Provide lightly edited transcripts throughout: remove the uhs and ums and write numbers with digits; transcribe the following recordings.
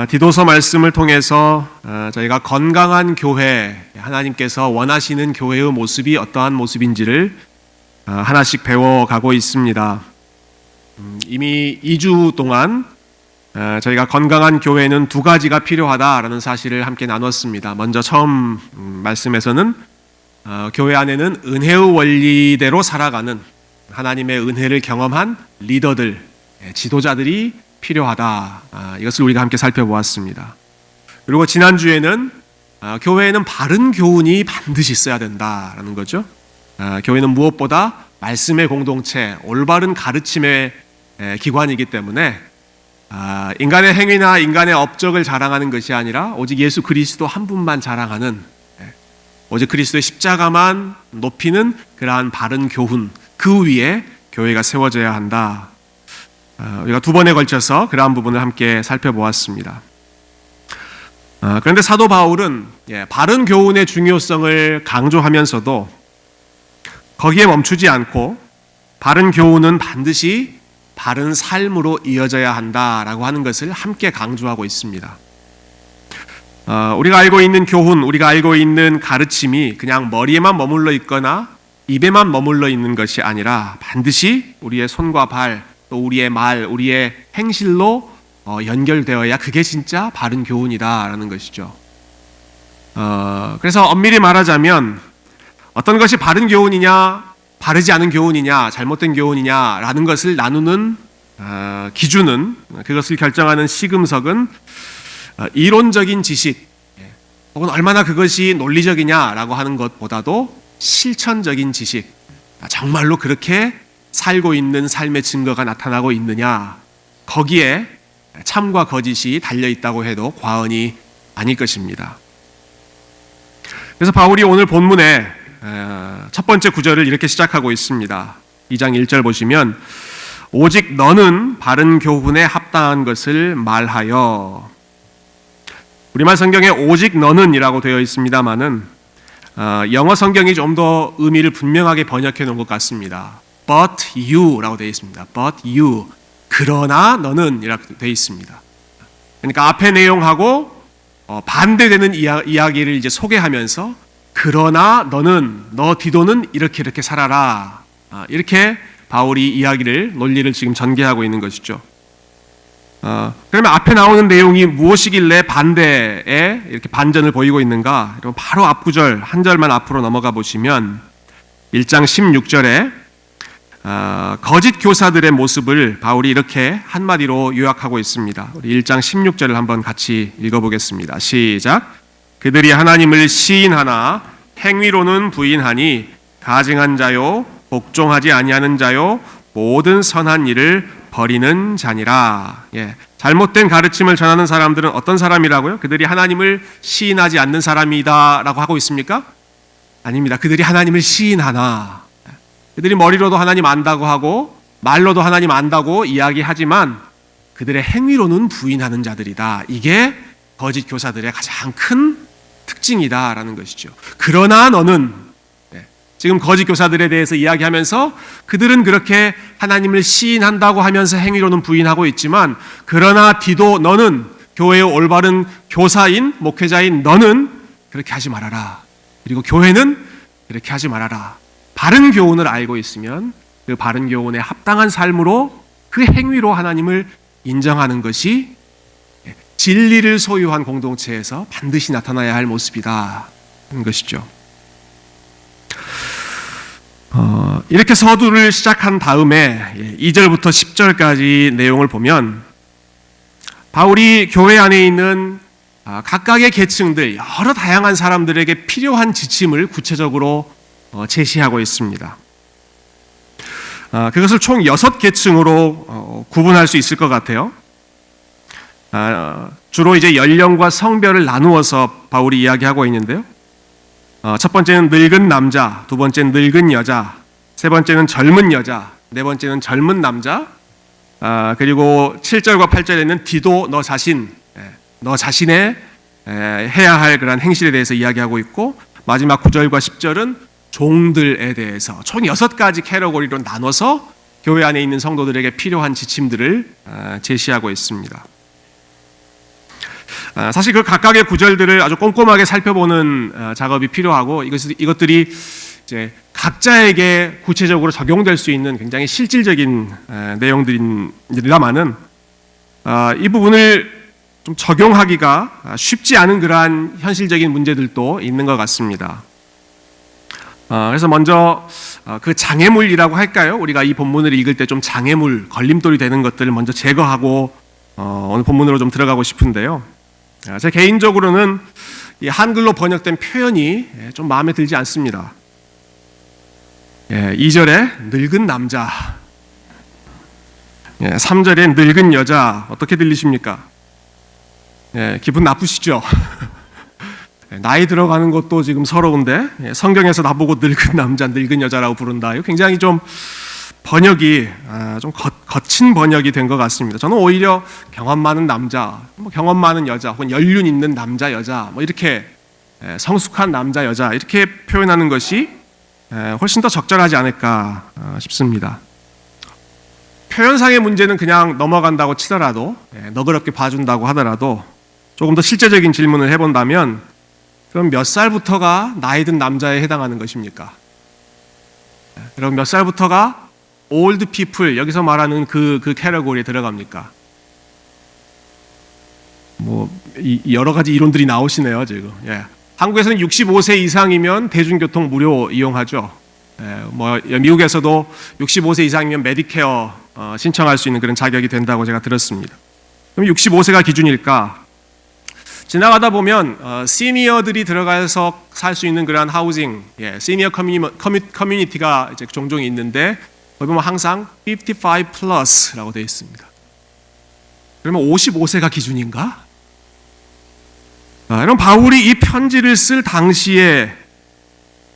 디도서 말씀을 통해서 저희가 건강한 교회, 하나님께서 원하시는 교회의 모습이 어떠한 모습인지를 하나씩 배워가고 있습니다. 이미 2주 동안 저희가 건강한 교회는 두 가지가 필요하다라는 사실을 함께 나눴습니다. 먼저 처음 말씀에서는 교회 안에는 은혜의 원리대로 살아가는 하나님의 은혜를 경험한 리더들, 지도자들이 필요하다. 이것을 우리가 함께 살펴보았습니다. 그리고 지난주에는 교회에는 바른 교훈이 반드시 있어야 된다라는 거죠. 교회는 무엇보다 말씀의 공동체, 올바른 가르침의 기관이기 때문에 인간의 행위나 인간의 업적을 자랑하는 것이 아니라 오직 예수 그리스도 한 분만 자랑하는, 오직 그리스도의 십자가만 높이는 그러한 바른 교훈, 그 위에 교회가 세워져야 한다. 우리가 두 번에 걸쳐서 그러한 부분을 함께 살펴보았습니다. 그런데 사도 바울은 바른 교훈의 중요성을 강조하면서도 거기에 멈추지 않고 바른 교훈은 반드시 바른 삶으로 이어져야 한다라고 하는 것을 함께 강조하고 있습니다. 우리가 알고 있는 교훈, 우리가 알고 있는 가르침이 그냥 머리에만 머물러 있거나 입에만 머물러 있는 것이 아니라 반드시 우리의 손과 발, 또 우리의 말, 우리의 행실로 연결되어야 그게 진짜 바른 교훈이다라는 것이죠. 그래서 엄밀히 말하자면 어떤 것이 바른 교훈이냐, 바르지 않은 교훈이냐, 잘못된 교훈이냐라는 것을 나누는 기준은, 그것을 결정하는 시금석은 이론적인 지식, 혹은 얼마나 그것이 논리적이냐라고 하는 것보다도 실천적인 지식, 정말로 그렇게 살고 있는 삶의 증거가 나타나고 있느냐, 거기에 참과 거짓이 달려있다고 해도 과언이 아닐 것입니다. 그래서 바울이 오늘 본문에 첫 번째 구절을 이렇게 시작하고 있습니다. 2장 1절 보시면 오직 너는 바른 교훈에 합당한 것을 말하여. 우리말 성경에 오직 너는 이라고 되어 있습니다마는 영어 성경이 좀 더 의미를 분명하게 번역해 놓은 것 같습니다. But you라고 되어 있습니다. But you, 그러나 너는 이라고 되어 있습니다. 그러니까 앞의 내용하고 반대되는 이야기를 이제 소개하면서 그러나 너는, 너 디도는 이렇게 살아라, 이렇게 바울이 이야기를, 논리를 지금 전개하고 있는 것이죠. 그러면 앞에 나오는 내용이 무엇이길래 반대에 이렇게 반전을 보이고 있는가? 그럼 바로 앞구절 한 절만 앞으로 넘어가 보시면 1장 16절에 거짓 교사들의 모습을 바울이 이렇게 한마디로 요약하고 있습니다. 우리 1장 16절을 한번 같이 읽어보겠습니다. 시작. 그들이 하나님을 시인하나 행위로는 부인하니 가증한 자요 복종하지 아니하는 자요 모든 선한 일을 버리는 자니라. 잘못된 가르침을 전하는 사람들은 어떤 사람이라고요? 그들이 하나님을 시인하지 않는 사람이다라고 하고 있습니까? 아닙니다. 그들이 하나님을 시인하나, 그들이 머리로도 하나님 안다고 하고 말로도 하나님 안다고 이야기하지만 그들의 행위로는 부인하는 자들이다. 이게 거짓 교사들의 가장 큰 특징이다라는 것이죠. 그러나 너는, 지금 거짓 교사들에 대해서 이야기하면서 그들은 그렇게 하나님을 시인한다고 하면서 행위로는 부인하고 있지만, 그러나 디도 너는, 교회의 올바른 교사인, 목회자인 너는 그렇게 하지 말아라. 그리고 교회는 그렇게 하지 말아라. 바른 교훈을 알고 있으면 그 바른 교훈에 합당한 삶으로, 그 행위로 하나님을 인정하는 것이 진리를 소유한 공동체에서 반드시 나타나야 할 모습이다 하는 것이죠. 이렇게 서두를 시작한 다음에 2절부터 10절까지 내용을 보면 바울이 교회 안에 있는 각각의 계층들, 여러 다양한 사람들에게 필요한 지침을 구체적으로 제시하고 있습니다. 그것을 총 6계층으로 구분할 수 있을 것 같아요. 주로 이제 연령과 성별을 나누어서 바울이 이야기하고 있는데요. 첫 번째는 늙은 남자, 두 번째는 늙은 여자, 세 번째는 젊은 여자, 네 번째는 젊은 남자, 그리고 7절과 8절에는 디도 너 자신, 너 자신의 해야 할 그런 행실에 대해서 이야기하고 있고, 마지막 9절과 10절은 종들에 대해서 총 6가지 캐러고리로 나눠서 교회 안에 있는 성도들에게 필요한 지침들을 제시하고 있습니다. 사실 그 각각의 구절들을 아주 꼼꼼하게 살펴보는 작업이 필요하고 이것들이 이제 각자에게 구체적으로 적용될 수 있는 굉장히 실질적인 내용들입니다만은 이 부분을 좀 적용하기가 쉽지 않은 그러한 현실적인 문제들도 있는 것 같습니다. 그래서 먼저 그 장애물이라고 할까요? 우리가 이 본문을 읽을 때 좀 장애물, 걸림돌이 되는 것들을 먼저 제거하고 오늘 본문으로 좀 들어가고 싶은데요. 제 개인적으로는 이 한글로 번역된 표현이 좀 마음에 들지 않습니다. 2절에 늙은 남자, 3절에 늙은 여자, 어떻게 들리십니까? 기분 나쁘시죠? 나이 들어가는 것도 지금 서러운데 성경에서 나보고 늙은 남자, 늙은 여자라고 부른다. 이거 굉장히 좀 번역이 좀 거친 번역이 된 것 같습니다. 저는 오히려 경험 많은 남자, 경험 많은 여자, 혹은 연륜 있는 남자, 여자, 이렇게 성숙한 남자, 여자 이렇게 표현하는 것이 훨씬 더 적절하지 않을까 싶습니다. 표현상의 문제는 그냥 넘어간다고 치더라도, 너그럽게 봐준다고 하더라도 조금 더 실제적인 질문을 해본다면, 그럼 몇 살부터가 나이 든 남자에 해당하는 것입니까? 그럼 몇 살부터가 old people, 여기서 말하는 그 캐러고리에 들어갑니까? 여러 가지 이론들이 나오시네요, 지금. 한국에서는 65세 이상이면 대중교통 무료 이용하죠. 미국에서도 65세 이상이면 메디케어 신청할 수 있는 그런 자격이 된다고 제가 들었습니다. 그럼 65세가 기준일까? 지나가다 보면 시니어들이 들어가서 살 수 있는 그런 하우징, 시니어 커뮤니티가 이제 종종 있는데 거기 보면 항상 55 플러스라고 되어 있습니다. 그러면 55세가 기준인가? 그럼 바울이 이 편지를 쓸 당시에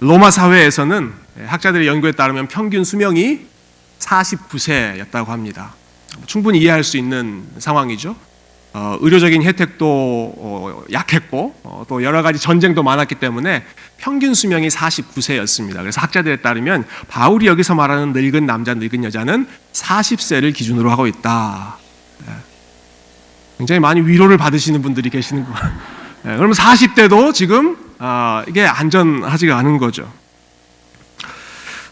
로마 사회에서는 학자들의 연구에 따르면 평균 수명이 49세였다고 합니다. 충분히 이해할 수 있는 상황이죠. 의료적인 혜택도 약했고 또 여러 가지 전쟁도 많았기 때문에 평균 수명이 49세였습니다. 그래서 학자들에 따르면 바울이 여기서 말하는 늙은 남자, 늙은 여자는 40세를 기준으로 하고 있다. 굉장히 많이 위로를 받으시는 분들이 계시는 거. 그러면 40대도 지금 이게 안전하지가 않은 거죠.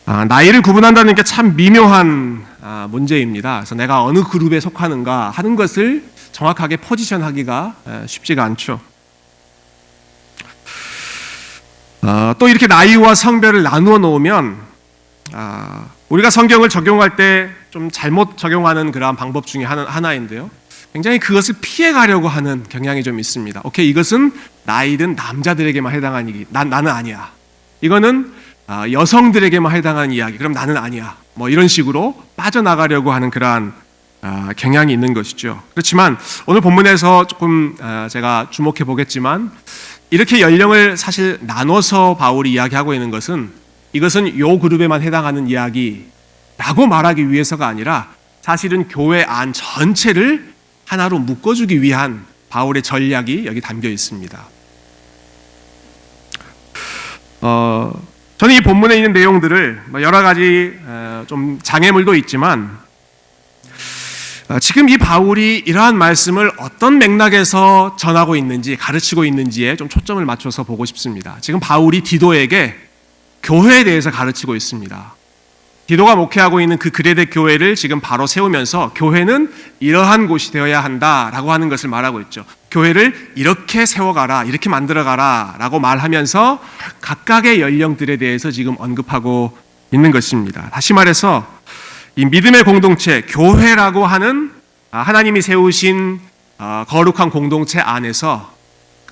나이를 구분한다는 게 참 미묘한 문제입니다. 그래서 내가 어느 그룹에 속하는가 하는 것을 정확하게 포지션하기가 쉽지가 않죠. 또 이렇게 나이와 성별을 나누어 놓으면 우리가 성경을 적용할 때 좀 잘못 적용하는 그러한 방법 중에 하나인데요. 굉장히 그것을 피해가려고 하는 경향이 좀 있습니다. 오케이, 이것은 나이 든 남자들에게만 해당하는 얘기. 나는 아니야. 이거는 여성들에게만 해당하는 이야기. 그럼 나는 아니야. 이런 식으로 빠져나가려고 하는 그러한 경향이 있는 것이죠. 그렇지만 오늘 본문에서 조금 제가 주목해 보겠지만 이렇게 연령을 사실 나눠서 바울이 이야기하고 있는 것은 이것은 요 그룹에만 해당하는 이야기라고 말하기 위해서가 아니라 사실은 교회 안 전체를 하나로 묶어주기 위한 바울의 전략이 여기 담겨 있습니다. 저는 이 본문에 있는 내용들을 여러 가지 좀 장애물도 있지만 지금 이 바울이 이러한 말씀을 어떤 맥락에서 전하고 있는지 가르치고 있는지에 좀 초점을 맞춰서 보고 싶습니다. 지금 바울이 디도에게 교회에 대해서 가르치고 있습니다. 디도가 목회하고 있는 그 그레데 교회를 지금 바로 세우면서 교회는 이러한 곳이 되어야 한다라고 하는 것을 말하고 있죠. 교회를 이렇게 세워가라, 이렇게 만들어가라 라고 말하면서 각각의 연령들에 대해서 지금 언급하고 있는 것입니다. 다시 말해서 이 믿음의 공동체, 교회라고 하는 하나님이 세우신 거룩한 공동체 안에서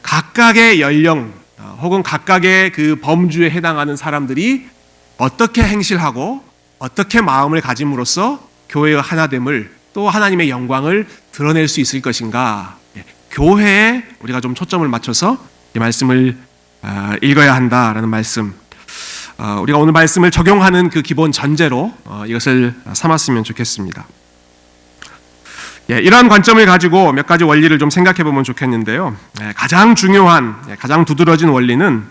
각각의 연령 혹은 각각의 그 범주에 해당하는 사람들이 어떻게 행실하고 어떻게 마음을 가짐으로써 교회의 하나됨을 또 하나님의 영광을 드러낼 수 있을 것인가, 교회에 우리가 좀 초점을 맞춰서 이 말씀을 읽어야 한다라는 말씀, 우리가 오늘 말씀을 적용하는 그 기본 전제로 이것을 삼았으면 좋겠습니다. 이러한 관점을 가지고 몇 가지 원리를 좀 생각해 보면 좋겠는데요. 가장 중요한, 가장 두드러진 원리는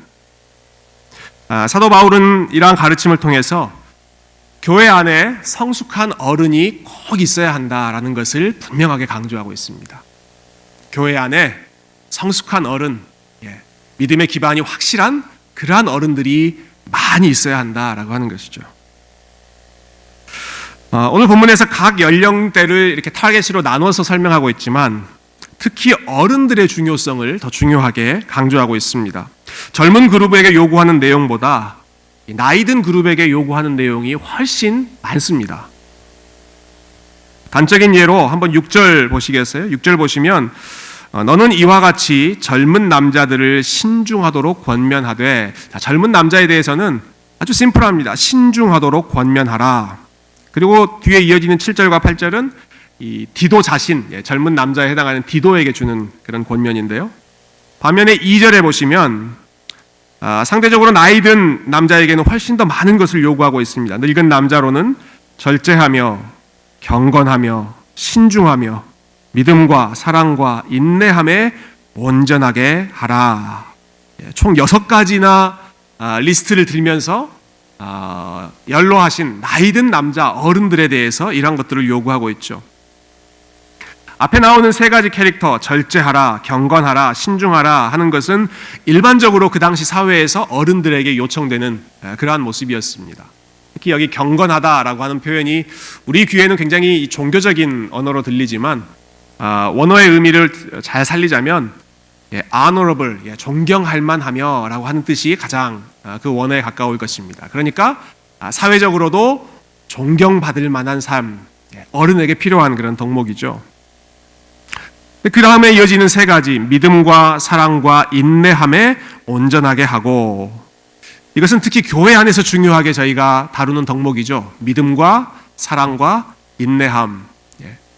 사도 바울은 이러한 가르침을 통해서 교회 안에 성숙한 어른이 꼭 있어야 한다라는 것을 분명하게 강조하고 있습니다. 교회 안에 성숙한 어른, 믿음의 기반이 확실한 그러한 어른들이 많이 있어야 한다라고 하는 것이죠. 오늘 본문에서 각 연령대를 이렇게 타겟으로 나눠서 설명하고 있지만 특히 어른들의 중요성을 더 중요하게 강조하고 있습니다. 젊은 그룹에게 요구하는 내용보다 나이 든 그룹에게 요구하는 내용이 훨씬 많습니다. 단적인 예로 한번 6절 보시겠어요? 6절 보시면 너는 이와 같이 젊은 남자들을 신중하도록 권면하되, 젊은 남자에 대해서는 아주 심플합니다. 신중하도록 권면하라. 그리고 뒤에 이어지는 7절과 8절은 이 디도 자신, 젊은 남자에 해당하는 디도에게 주는 그런 권면인데요. 반면에 2절에 보시면 상대적으로 나이 든 남자에게는 훨씬 더 많은 것을 요구하고 있습니다. 늙은 남자로는 절제하며 경건하며 신중하며 믿음과 사랑과 인내함에 온전하게 하라. 총 6가지나 리스트를 들면서 연로하신 나이 든 남자 어른들에 대해서 이러한 것들을 요구하고 있죠. 앞에 나오는 3가지 캐릭터, 절제하라, 경건하라, 신중하라 하는 것은 일반적으로 그 당시 사회에서 어른들에게 요청되는 그러한 모습이었습니다. 특히 여기 경건하다라고 하는 표현이 우리 귀에는 굉장히 종교적인 언어로 들리지만 원어의 의미를 잘 살리자면 honorable, 존경할 만하며 라고 하는 뜻이 가장 그 원어에 가까울 것입니다. 그러니까 사회적으로도 존경받을 만한 삶, 어른에게 필요한 그런 덕목이죠. 그 다음에 이어지는 3가지, 믿음과 사랑과 인내함에 온전하게 하고, 이것은 특히 교회 안에서 중요하게 저희가 다루는 덕목이죠. 믿음과 사랑과 인내함.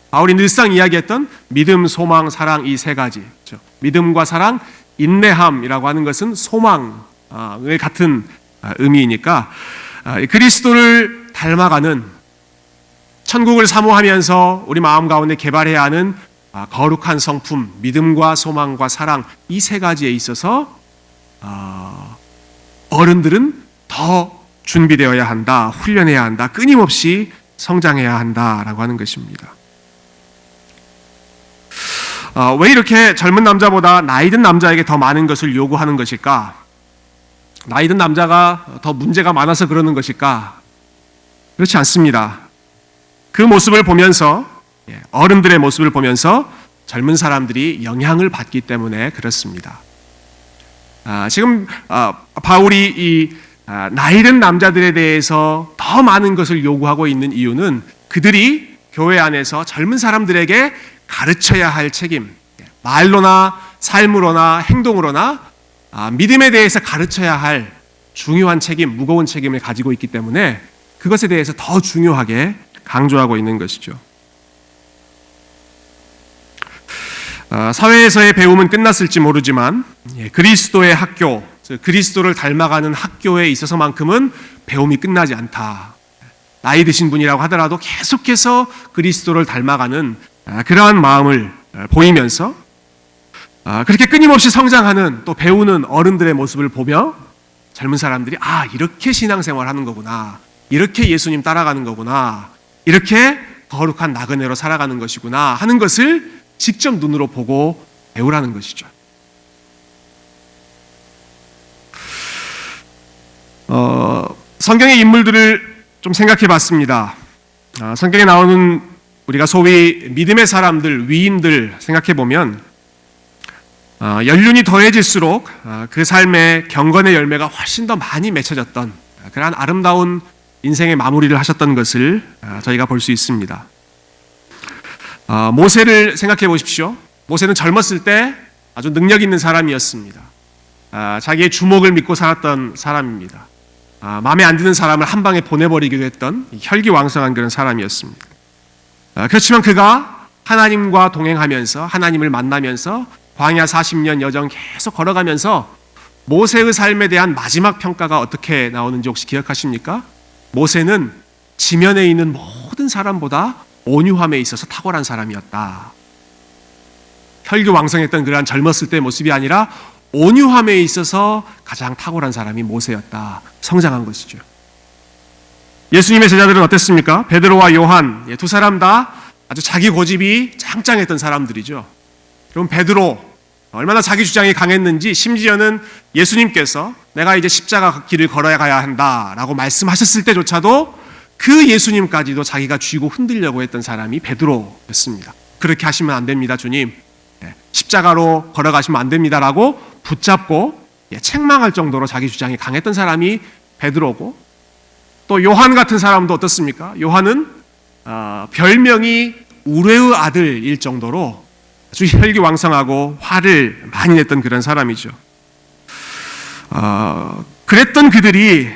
바울이 늘상 이야기했던 믿음, 소망, 사랑 이 3가지. 그렇죠? 믿음과 사랑, 인내함이라고 하는 것은 소망의 같은 의미이니까 그리스도를 닮아가는, 천국을 사모하면서 우리 마음 가운데 개발해야 하는 거룩한 성품, 믿음과 소망과 사랑 이 3가지에 있어서 어른들은 더 준비되어야 한다, 훈련해야 한다, 끊임없이 성장해야 한다라고 하는 것입니다. 왜 이렇게 젊은 남자보다 나이 든 남자에게 더 많은 것을 요구하는 것일까? 나이 든 남자가 더 문제가 많아서 그러는 것일까? 그렇지 않습니다. 그 모습을 보면서, 어른들의 모습을 보면서 젊은 사람들이 영향을 받기 때문에 그렇습니다. 지금 바울이 이 나이 든 남자들에 대해서 더 많은 것을 요구하고 있는 이유는 그들이 교회 안에서 젊은 사람들에게 가르쳐야 할 책임, 말로나 삶으로나 행동으로나 믿음에 대해서 가르쳐야 할 중요한 책임, 무거운 책임을 가지고 있기 때문에 그것에 대해서 더 중요하게 강조하고 있는 것이죠. 사회에서의 배움은 끝났을지 모르지만 그리스도의 학교, 그리스도를 닮아가는 학교에 있어서만큼은 배움이 끝나지 않다. 나이 드신 분이라고 하더라도 계속해서 그리스도를 닮아가는 그러한 마음을 보이면서 그렇게 끊임없이 성장하는, 또 배우는 어른들의 모습을 보며 젊은 사람들이 이렇게 신앙생활 하는 거구나, 이렇게 예수님 따라가는 거구나, 이렇게 거룩한 나그네로 살아가는 것이구나 하는 것을 직접 눈으로 보고 배우라는 것이죠. 성경의 인물들을 좀 생각해 봤습니다. 성경에 나오는 우리가 소위 믿음의 사람들, 위인들 생각해 보면 연륜이 더해질수록 그 삶의 경건의 열매가 훨씬 더 많이 맺혀졌던 그러한 아름다운 인생의 마무리를 하셨던 것을 저희가 볼 수 있습니다. 모세를 생각해 보십시오. 모세는 젊었을 때 아주 능력 있는 사람이었습니다. 자기의 주먹을 믿고 살았던 사람입니다. 마음에 안 드는 사람을 한 방에 보내버리기도 했던 혈기왕성한 그런 사람이었습니다. 그렇지만 그가 하나님과 동행하면서, 하나님을 만나면서 광야 40년 여정 계속 걸어가면서 모세의 삶에 대한 마지막 평가가 어떻게 나오는지 혹시 기억하십니까? 모세는 지면에 있는 모든 사람보다 온유함에 있어서 탁월한 사람이었다. 혈기왕성했던 그러한 젊었을 때의 모습이 아니라 온유함에 있어서 가장 탁월한 사람이 모세였다. 성장한 것이죠. 예수님의 제자들은 어땠습니까? 베드로와 요한, 두 사람 다 아주 자기 고집이 짱짱했던 사람들이죠. 그럼 베드로, 얼마나 자기 주장이 강했는지 심지어는 예수님께서 내가 이제 십자가 길을 걸어야 가야 한다라고 말씀하셨을 때조차도 그 예수님까지도 자기가 쥐고 흔들려고 했던 사람이 베드로였습니다. 그렇게 하시면 안 됩니다, 주님. 십자가로 걸어가시면 안 됩니다라고 붙잡고 책망할 정도로 자기 주장이 강했던 사람이 베드로고, 또 요한 같은 사람도 어떻습니까? 요한은 별명이 우레의 아들일 정도로 아주 혈기왕성하고 화를 많이 냈던 그런 사람이죠. 그랬던 그들이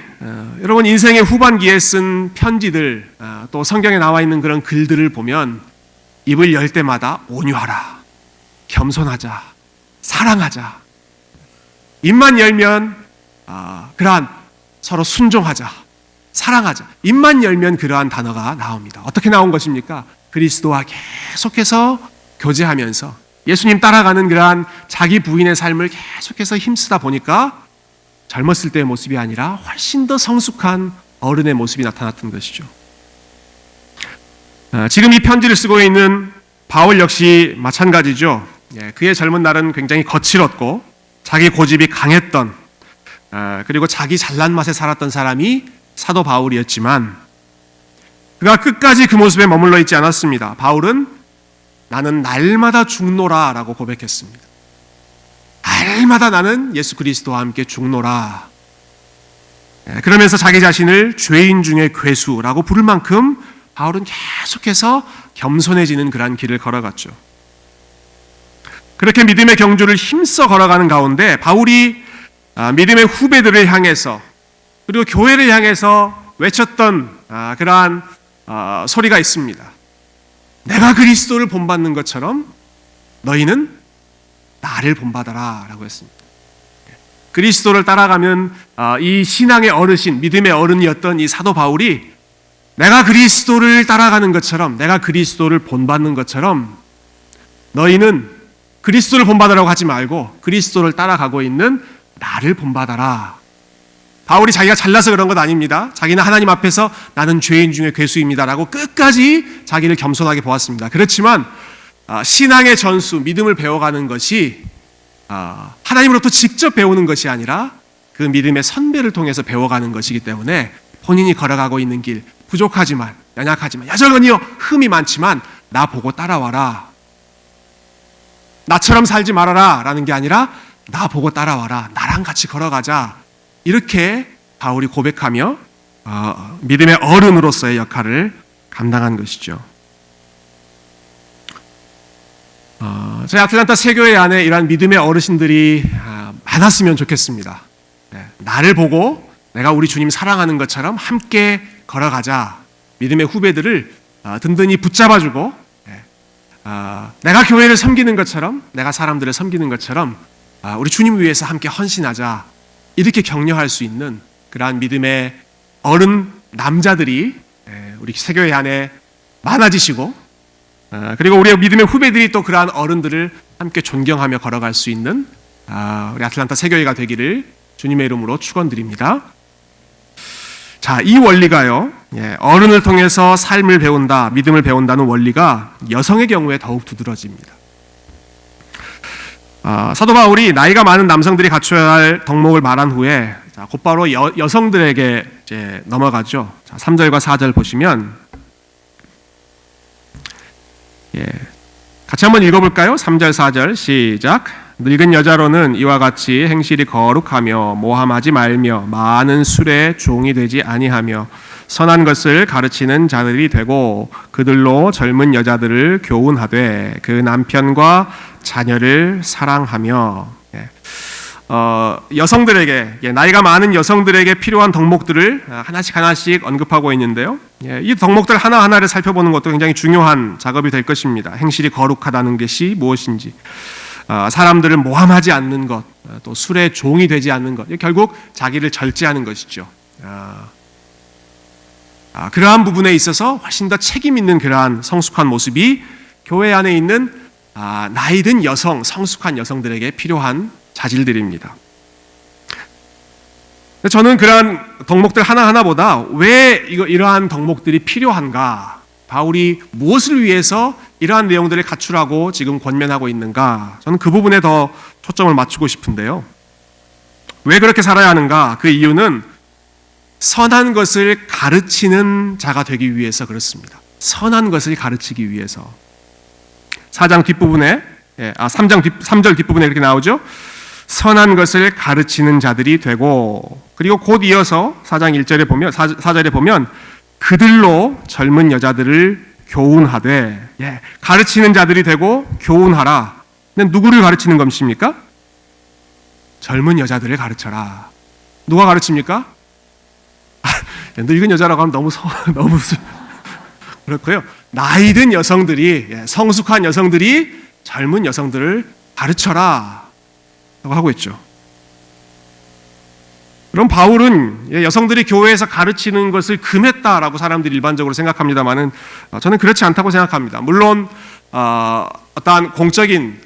여러분 인생의 후반기에 쓴 편지들, 또 성경에 나와 있는 그런 글들을 보면 입을 열 때마다 온유하라, 겸손하자, 사랑하자, 입만 열면 그러한 서로 순종하자, 사랑하자, 입만 열면 그러한 단어가 나옵니다. 어떻게 나온 것입니까? 그리스도와 계속해서 교제하면서 예수님 따라가는 그러한 자기 부인의 삶을 계속해서 힘쓰다 보니까 젊었을 때의 모습이 아니라 훨씬 더 성숙한 어른의 모습이 나타났던 것이죠. 지금 이 편지를 쓰고 있는 바울 역시 마찬가지죠. 그의 젊은 날은 굉장히 거칠었고 자기 고집이 강했던, 그리고 자기 잘난 맛에 살았던 사람이 사도 바울이었지만 그가 끝까지 그 모습에 머물러 있지 않았습니다. 바울은 나는 날마다 죽노라 라고 고백했습니다. 날마다 나는 예수 그리스도와 함께 죽노라. 그러면서 자기 자신을 죄인 중에 괴수라고 부를 만큼 바울은 계속해서 겸손해지는 그러한 길을 걸어갔죠. 그렇게 믿음의 경주를 힘써 걸어가는 가운데 바울이 믿음의 후배들을 향해서, 그리고 교회를 향해서 외쳤던 그러한 소리가 있습니다. 내가 그리스도를 본받는 것처럼 너희는 나를 본받아라 라고 했습니다. 그리스도를 따라가면 이 신앙의 어르신, 믿음의 어른이었던 이 사도 바울이 내가 그리스도를 따라가는 것처럼, 내가 그리스도를 본받는 것처럼 너희는 그리스도를 본받으라고 하지 말고 그리스도를 따라가고 있는 나를 본받아라. 바울이 자기가 잘나서 그런 것 아닙니다. 자기는 하나님 앞에서 나는 죄인 중에 괴수입니다라고 끝까지 자기를 겸손하게 보았습니다. 그렇지만 신앙의 전수, 믿음을 배워가는 것이 하나님으로부터 직접 배우는 것이 아니라 그 믿음의 선배를 통해서 배워가는 것이기 때문에 본인이 걸어가고 있는 길, 부족하지만, 연약하지만, 여전히요 흠이 많지만 나 보고 따라와라, 나처럼 살지 말아라 라는 게 아니라 나 보고 따라와라, 나랑 같이 걸어가자, 이렇게 바울이 고백하며 믿음의 어른으로서의 역할을 감당한 것이죠. 저희 아틀란타 세교회 안에 이러한 믿음의 어르신들이 많았으면 좋겠습니다. 나를 보고 내가 우리 주님 사랑하는 것처럼 함께 걸어가자. 믿음의 후배들을 든든히 붙잡아주고 내가 교회를 섬기는 것처럼, 내가 사람들을 섬기는 것처럼 우리 주님 위해서 함께 헌신하자, 이렇게 격려할 수 있는 그러한 믿음의 어른 남자들이 우리 세교회 안에 많아지시고, 그리고 우리 믿음의 후배들이 또 그러한 어른들을 함께 존경하며 걸어갈 수 있는 우리 아틀란타 세교회가 되기를 주님의 이름으로 축원드립니다. 자, 이 원리가요, 어른을 통해서 삶을 배운다, 믿음을 배운다는 원리가 여성의 경우에 더욱 두드러집니다. 사도 바울이 나이가 많은 남성들이 갖춰야 할 덕목을 말한 후에 곧바로 여성들에게 이제 넘어가죠. 자, 3절과 4절 보시면 같이 한번 읽어볼까요? 3절 4절 시작. 늙은 여자로는 이와 같이 행실이 거룩하며 모함하지 말며 많은 술에 종이 되지 아니하며 선한 것을 가르치는 자들이 되고 그들로 젊은 여자들을 교훈하되 그 남편과 자녀를 사랑하며. 여성들에게, 나이가 많은 여성들에게 필요한 덕목들을 하나씩 언급하고 있는데요. 이 덕목들 하나하나를 살펴보는 것도 굉장히 중요한 작업이 될 것입니다. 행실이 거룩하다는 것이 무엇인지, 사람들을 모함하지 않는 것, 또 술에 종이 되지 않는 것, 결국 자기를 절제하는 것이죠. 그러한 부분에 있어서 훨씬 더 책임 있는 그러한 성숙한 모습이 교회 안에 있는 나이 든 여성, 성숙한 여성들에게 필요한 자질들입니다. 저는 그러한 덕목들 하나하나보다 왜 이러한 덕목들이 필요한가, 바울이 무엇을 위해서 이러한 내용들을 갖추라고 지금 권면하고 있는가? 저는 그 부분에 더 초점을 맞추고 싶은데요. 왜 그렇게 살아야 하는가? 그 이유는 선한 것을 가르치는 자가 되기 위해서 그렇습니다. 선한 것을 가르치기 위해서. 3장 뒷부분에 이렇게 나오죠. 선한 것을 가르치는 자들이 되고, 그리고 곧 이어서 4장 1절에 보면, 4절에 보면 그들로 젊은 여자들을 교훈하되, 가르치는 자들이 되고 교훈하라. 근데 누구를 가르치는 것입니까? 젊은 여자들을 가르쳐라. 누가 가르칩니까? 늙은 여자라고 하면 너무 그렇고요. 나이든 여성들이, 성숙한 여성들이 젊은 여성들을 가르쳐라 라고 하고 있죠. 그럼 바울은 여성들이 교회에서 가르치는 것을 금했다라고 사람들이 일반적으로 생각합니다만은 저는 그렇지 않다고 생각합니다. 물론 어떠한 공적인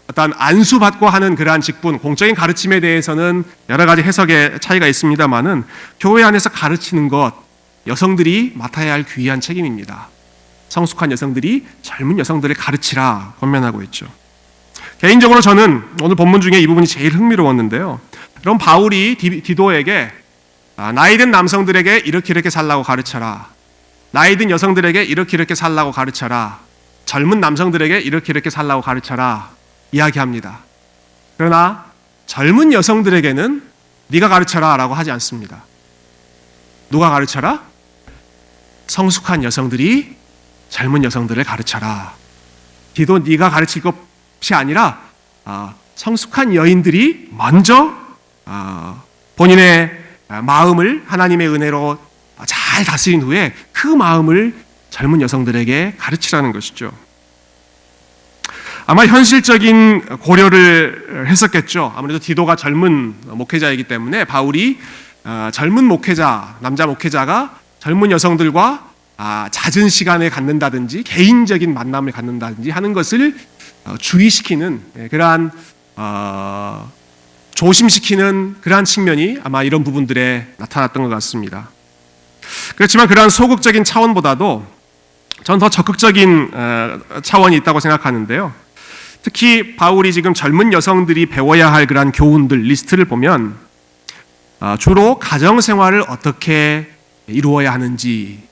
어떠한 안수받고 하는 그러한 직분, 공적인 가르침에 대해서는 여러 가지 해석의 차이가 있습니다만은 교회 안에서 가르치는 것, 여성들이 맡아야 할 귀한 책임입니다. 성숙한 여성들이 젊은 여성들을 가르치라 권면하고 있죠. 개인적으로 저는 오늘 본문 중에 이 부분이 제일 흥미로웠는데요. 그럼 바울이 디도에게 나이든 남성들에게 이렇게 살라고 가르쳐라. 나이든 여성들에게 이렇게 살라고 가르쳐라. 젊은 남성들에게 이렇게 살라고 가르쳐라. 이야기합니다. 그러나 젊은 여성들에게는 네가 가르쳐라 라고 하지 않습니다. 누가 가르쳐라? 성숙한 여성들이 젊은 여성들을 가르쳐라. 디도 네가 가르칠 것이 아니라 성숙한 여인들이 먼저 본인의 마음을 하나님의 은혜로 잘 다스린 후에 그 마음을 젊은 여성들에게 가르치라는 것이죠. 아마 현실적인 고려를 했었겠죠. 아무래도 디도가 젊은 목회자이기 때문에 바울이 젊은 목회자, 남자 목회자가 젊은 여성들과 잦은 시간을 갖는다든지 개인적인 만남을 갖는다든지 하는 것을 주의시키는 그러한 조심시키는 그러한 측면이 아마 이런 부분들에 나타났던 것 같습니다. 그렇지만 그러한 소극적인 차원보다도 저는 더 적극적인 차원이 있다고 생각하는데요. 특히 바울이 지금 젊은 여성들이 배워야 할 그러한 교훈들 리스트를 보면 주로 가정생활을 어떻게 이루어야 하는지,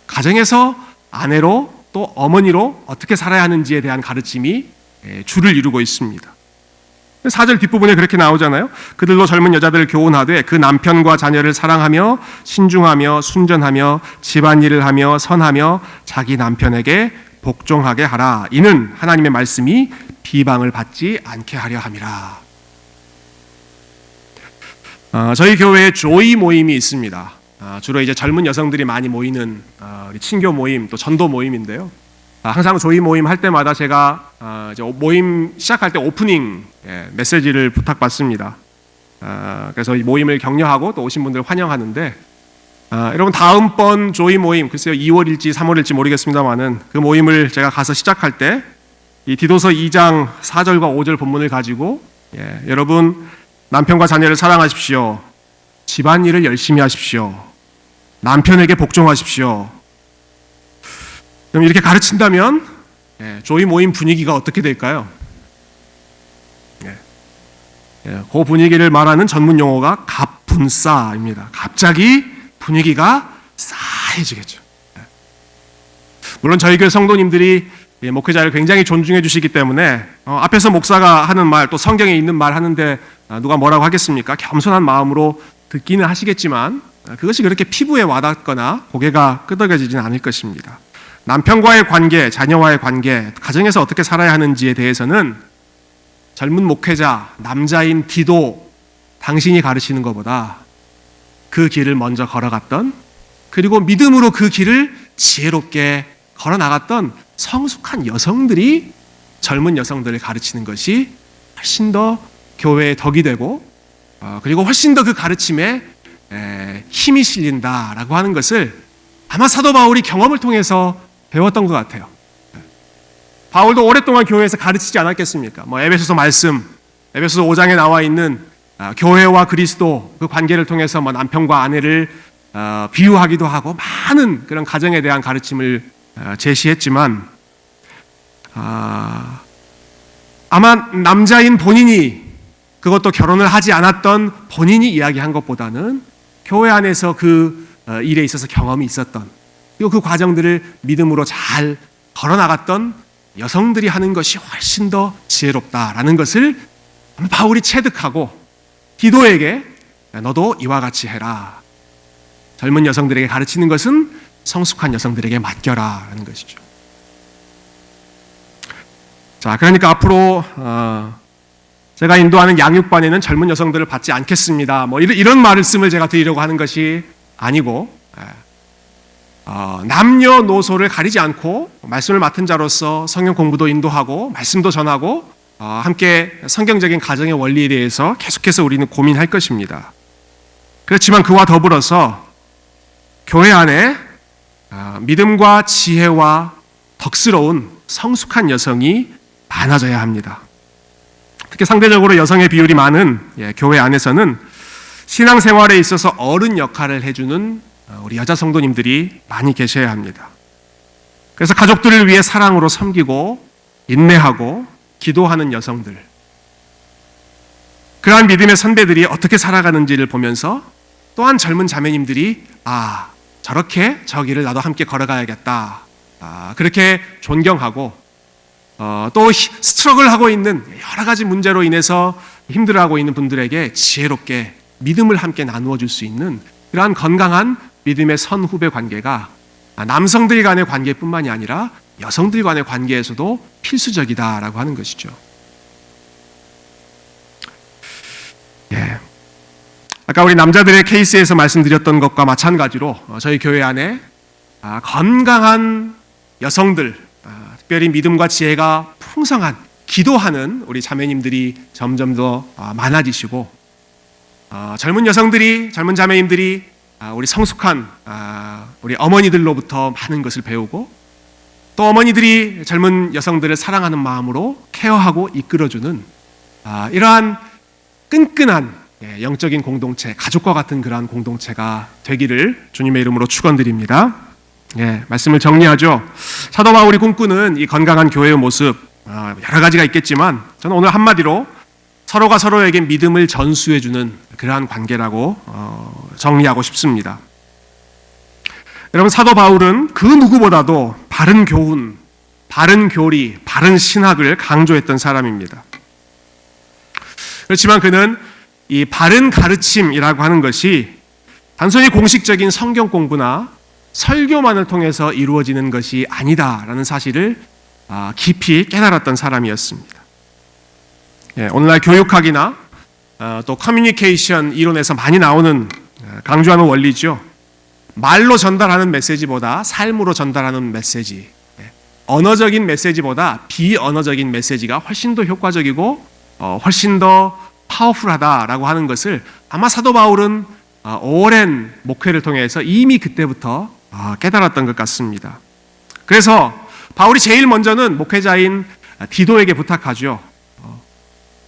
가정에서 아내로 또 어머니로 어떻게 살아야 하는지에 대한 가르침이 주를 이루고 있습니다. 4절 뒷부분에 그렇게 나오잖아요. 그들로 젊은 여자들을 교훈하되 그 남편과 자녀를 사랑하며 신중하며 순전하며 집안일을 하며 선하며 자기 남편에게 복종하게 하라. 이는 하나님의 말씀이 비방을 받지 않게 하려 함이라. 저희 교회에 조이 모임이 있습니다. 주로 이제 젊은 여성들이 많이 모이는 우리 친교 모임 또 전도 모임인데요. 항상 조이 모임 할 때마다 제가 이제 모임 시작할 때 오프닝 메시지를 부탁받습니다. 그래서 이 모임을 격려하고 또 오신 분들 환영하는데 여러분 다음번 조이 모임 글쎄요 2월일지 3월일지 모르겠습니다만은 그 모임을 제가 가서 시작할 때 이 디도서 2장 4절과 5절 본문을 가지고 여러분 남편과 자녀를 사랑하십시오. 집안일을 열심히 하십시오. 남편에게 복종하십시오. 그럼 이렇게 가르친다면 조이 모임 분위기가 어떻게 될까요? 그 분위기를 말하는 전문 용어가 갑분싸입니다. 갑자기 분위기가 싸해지겠죠. 물론 저희 교회 성도님들이 목회자를 굉장히 존중해 주시기 때문에 앞에서 목사가 하는 말 또 성경에 있는 말 하는데 누가 뭐라고 하겠습니까? 겸손한 마음으로 듣기는 하시겠지만 그것이 그렇게 피부에 와닿거나 고개가 끄덕여지지는 않을 것입니다. 남편과의 관계, 자녀와의 관계, 가정에서 어떻게 살아야 하는지에 대해서는 젊은 목회자, 남자인 디도 당신이 가르치는 것보다 그 길을 먼저 걸어갔던, 그리고 믿음으로 그 길을 지혜롭게 걸어나갔던 성숙한 여성들이 젊은 여성들을 가르치는 것이 훨씬 더 교회의 덕이 되고 그리고 훨씬 더 그 가르침에 힘이 실린다라고 하는 것을 아마 사도 바울이 경험을 통해서 배웠던 것 같아요. 바울도 오랫동안 교회에서 가르치지 않았겠습니까? 에베소서 말씀, 에베소서 5장에 나와 있는 교회와 그리스도 그 관계를 통해서 남편과 아내를 비유하기도 하고 많은 그런 가정에 대한 가르침을 제시했지만 아마 남자인 본인이, 그것도 결혼을 하지 않았던 본인이 이야기한 것보다는 교회 안에서 그 일에 있어서 경험이 있었던, 그리고 그 과정들을 믿음으로 잘 걸어나갔던 여성들이 하는 것이 훨씬 더 지혜롭다라는 것을 바울이 체득하고 디도에게 너도 이와 같이 해라. 젊은 여성들에게 가르치는 것은 성숙한 여성들에게 맡겨라라는 것이죠. 자, 그러니까 앞으로 제가 인도하는 양육반에는 젊은 여성들을 받지 않겠습니다. 뭐 이런 말씀을 제가 드리려고 하는 것이 아니고, 남녀노소를 가리지 않고 말씀을 맡은 자로서 성경 공부도 인도하고 말씀도 전하고 함께 성경적인 가정의 원리에 대해서 계속해서 우리는 고민할 것입니다. 그렇지만 그와 더불어서 교회 안에 믿음과 지혜와 덕스러운 성숙한 여성이 많아져야 합니다. 특히 상대적으로 여성의 비율이 많은 교회 안에서는 신앙생활에 있어서 어른 역할을 해주는 우리 여자 성도님들이 많이 계셔야 합니다. 그래서 가족들을 위해 사랑으로 섬기고 인내하고 기도하는 여성들, 그러한 믿음의 선배들이 어떻게 살아가는지를 보면서 또한 젊은 자매님들이 저렇게 저 길을 나도 함께 걸어가야겠다, 그렇게 존경하고 또 스트러글하고 있는 여러 가지 문제로 인해서 힘들어하고 있는 분들에게 지혜롭게 믿음을 함께 나누어 줄 수 있는 그러한 건강한 믿음의 선후배 관계가 남성들 간의 관계뿐만이 아니라 여성들 간의 관계에서도 필수적이다라고 하는 것이죠. 아까 우리 남자들의 케이스에서 말씀드렸던 것과 마찬가지로 저희 교회 안에 건강한 여성들, 특별히 믿음과 지혜가 풍성한 기도하는 우리 자매님들이 점점 더 많아지시고, 젊은 여성들이, 젊은 자매님들이 우리 성숙한 우리 어머니들로부터 많은 것을 배우고, 또 어머니들이 젊은 여성들을 사랑하는 마음으로 케어하고 이끌어주는 이러한 끈끈한 영적인 공동체, 가족과 같은 그러한 공동체가 되기를 주님의 이름으로 축원드립니다. 말씀을 정리하죠. 사도 바울이 꿈꾸는 이 건강한 교회의 모습, 여러 가지가 있겠지만 저는 오늘 한마디로 서로가 서로에게 믿음을 전수해주는 그러한 관계라고 정리하고 싶습니다. 여러분, 사도 바울은 그 누구보다도 바른 교훈, 바른 교리, 바른 신학을 강조했던 사람입니다. 그렇지만 그는 이 바른 가르침이라고 하는 것이 단순히 공식적인 성경 공부나 설교만을 통해서 이루어지는 것이 아니다라는 사실을 깊이 깨달았던 사람이었습니다. 오늘날 교육학이나 또 커뮤니케이션 이론에서 많이 나오는 강조하는 원리죠. 말로 전달하는 메시지보다 삶으로 전달하는 메시지, 언어적인 메시지보다 비언어적인 메시지가 훨씬 더 효과적이고 훨씬 더 파워풀하다라고 하는 것을 아마 사도 바울은 오랜 목회를 통해서 이미 그때부터 깨달았던 것 같습니다. 그래서 바울이 제일 먼저는 목회자인 디도에게 부탁하죠.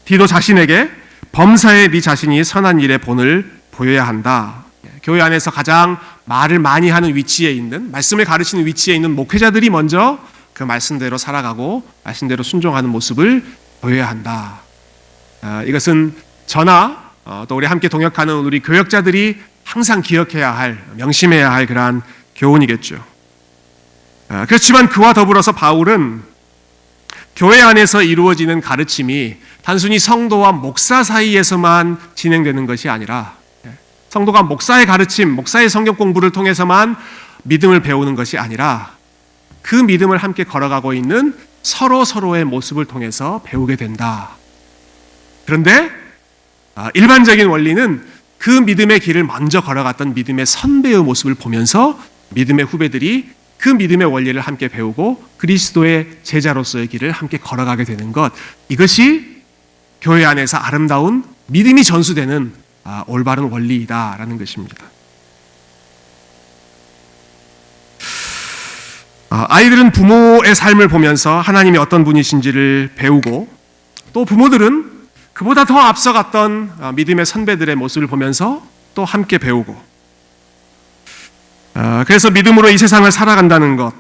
디도 자신에게 범사에 네 자신이 선한 일의 본을 보여야 한다. 교회 안에서 가장 말을 많이 하는 위치에 있는, 말씀을 가르치는 위치에 있는 목회자들이 먼저 그 말씀대로 살아가고 말씀대로 순종하는 모습을 보여야 한다. 이것은 저나 또 우리 함께 동역하는 우리 교역자들이 항상 기억해야 할, 명심해야 할 그러한 교훈이겠죠. 그렇지만 그와 더불어서 바울은 교회 안에서 이루어지는 가르침이 단순히 성도와 목사 사이에서만 진행되는 것이 아니라 성도가 목사의 가르침, 목사의 성경 공부를 통해서만 믿음을 배우는 것이 아니라 그 믿음을 함께 걸어가고 있는 서로의 모습을 통해서 배우게 된다. 그런데 일반적인 원리는 그 믿음의 길을 먼저 걸어갔던 믿음의 선배의 모습을 보면서 믿음의 후배들이 그 믿음의 원리를 함께 배우고 그리스도의 제자로서의 길을 함께 걸어가게 되는 것, 이것이 교회 안에서 아름다운 믿음이 전수되는 올바른 원리이다라는 것입니다. 아이들은 부모의 삶을 보면서 하나님이 어떤 분이신지를 배우고, 또 부모들은 그보다 더 앞서갔던 믿음의 선배들의 모습을 보면서 또 함께 배우고, 그래서 믿음으로 이 세상을 살아간다는 것,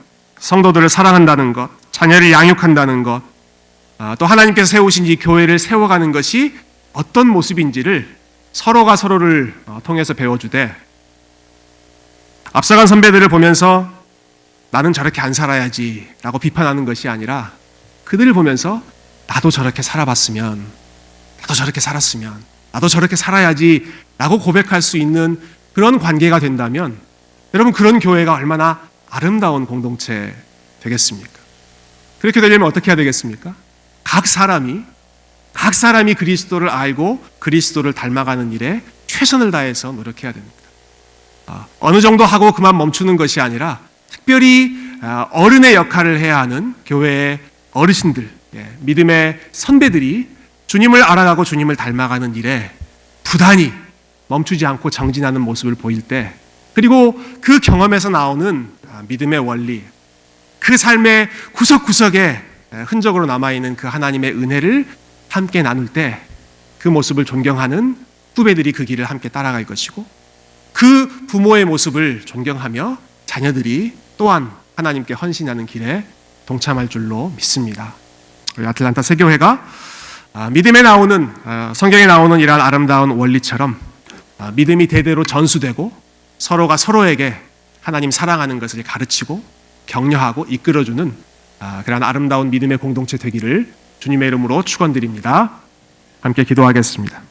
성도들을 사랑한다는 것, 자녀를 양육한다는 것, 또 하나님께서 세우신 이 교회를 세워가는 것이 어떤 모습인지를 서로가 서로를 통해서 배워주되, 앞서간 선배들을 보면서 나는 저렇게 안 살아야지 라고 비판하는 것이 아니라 그들을 보면서 나도 저렇게 살아봤으면, 나도 저렇게 살았으면, 나도 저렇게 살아야지 라고 고백할 수 있는 그런 관계가 된다면 여러분, 그런 교회가 얼마나 아름다운 공동체 되겠습니까? 그렇게 되려면 어떻게 해야 되겠습니까? 각 사람이 그리스도를 알고 그리스도를 닮아가는 일에 최선을 다해서 노력해야 됩니다. 어느 정도 하고 그만 멈추는 것이 아니라 특별히 어른의 역할을 해야 하는 교회의 어르신들, 믿음의 선배들이 주님을 알아가고 주님을 닮아가는 일에 부단히 멈추지 않고 정진하는 모습을 보일 때, 그리고 그 경험에서 나오는 믿음의 원리, 그 삶의 구석구석에 흔적으로 남아있는 그 하나님의 은혜를 함께 나눌 때 그 모습을 존경하는 후배들이 그 길을 함께 따라갈 것이고, 그 부모의 모습을 존경하며 자녀들이 또한 하나님께 헌신하는 길에 동참할 줄로 믿습니다. 우리 아틀란타 세교회가 믿음에 나오는, 성경에 나오는 이러한 아름다운 원리처럼 믿음이 대대로 전수되고 서로가 서로에게 하나님 사랑하는 것을 가르치고 격려하고 이끌어주는 그런 아름다운 믿음의 공동체 되기를 주님의 이름으로 축원드립니다. 함께 기도하겠습니다.